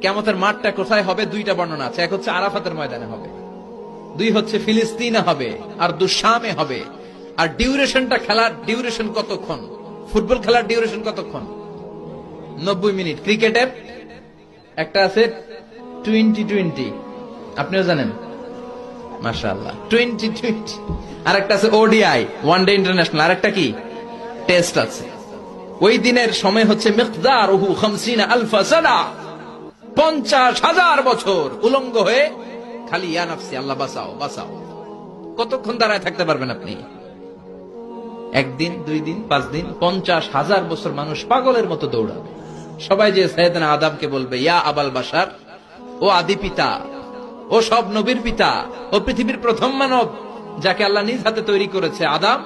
কিয়ামতের মাঠটা কোথায় হবে দুইটা বর্ণনা আছে। এক হচ্ছে আরাফাতের ময়দানে হবে, দুই হচ্ছে ফিলিস্তিনে হবে, আর শামে হবে। আর ডিউরেশনটা, খেলার ডিউরেশন কতক্ষণ? ফুটবল খেলার ডিউরেশন কতক্ষণ? 90 মিনিট। ক্রিকেটের একটা আছে 20-20, আপনিও জানেন, মাশাআল্লাহ, 20-20। আর একটা আছে ওডিআই, ওয়ান ডে ইন্টারন্যাশনাল। আর একটা কি, টেস্ট আছে। ওই দিনের সময় হচ্ছে মিকদারুহু 50,000 সানা, 50,000 বছর উলঙ্গ হয়ে খালি ইয়া নাফসি, আল্লাহ বাঁচাও বাঁচাও। কতক্ষণ দাঁড়ায় থাকতে পারবেন আপনি? একদিন, 2 দিন, 5 দিন, 50,000 বছর মানুষ পাগলের মতো দৌড়াবে। সবাই যে সাইয়েদনা আদমকে বলবে, ইয়া আবাল বাশার, ও আদি পিতা, ও সব নবীর পিতা, ও পৃথিবীর প্রথম মানব যাকে আল্লাহ নিজ হাতে তৈরি করেছে, আদম,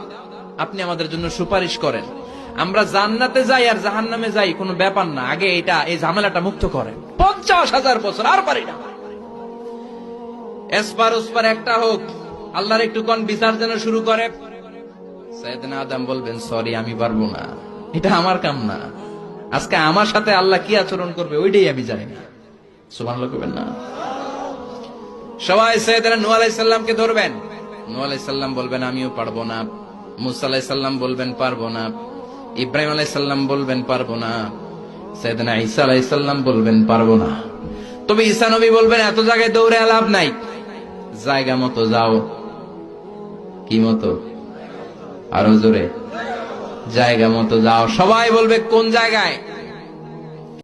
আপনি আমাদের জন্য সুপারিশ করেন। আমরা জান্নাতে যাই আর জাহান্নামে যাই কোনো ব্যাপার না, আগে এই ঝামেলাটা মুক্ত করেন। 50,000 বছর আর পারি না। এসপার ওসপার একটা হোক, আল্লাহর একটু কোন বিচার যেন শুরু করে। সাইয়েদনা আদম বলবেন, সরি, আমি পারবো না, এটা আমার কাম না। আজকে আমার সাথে আল্লাহ কি আচরণ করবে ওইটাই আমি জানি না। সুবহানাল্লাহ কইবেন না? সবাই সাইয়েদনা নূহ আলাইহিস সালামকে ধরবেন। নূহ আলাইহিস সালাম বলবেন, আমিও পারবো না। মুসা আলাইহিস সালাম বলবেন, পারবো না। ইব্রাহিম আলাইহিস সালাম বলবেন, পারবো না। সাইয়েদনা ঈসা আলাইহিস সালাম বলবেন, পারবো না। তবে ঈসা নবী বলবেন, এত জায়গায় দৌড়ে লাভ নাই, জায়গা মতো যাও। কি মতো? আরো জোরে, জায়গা মতো যাও। সবাই বলবে, কোন জায়গায়?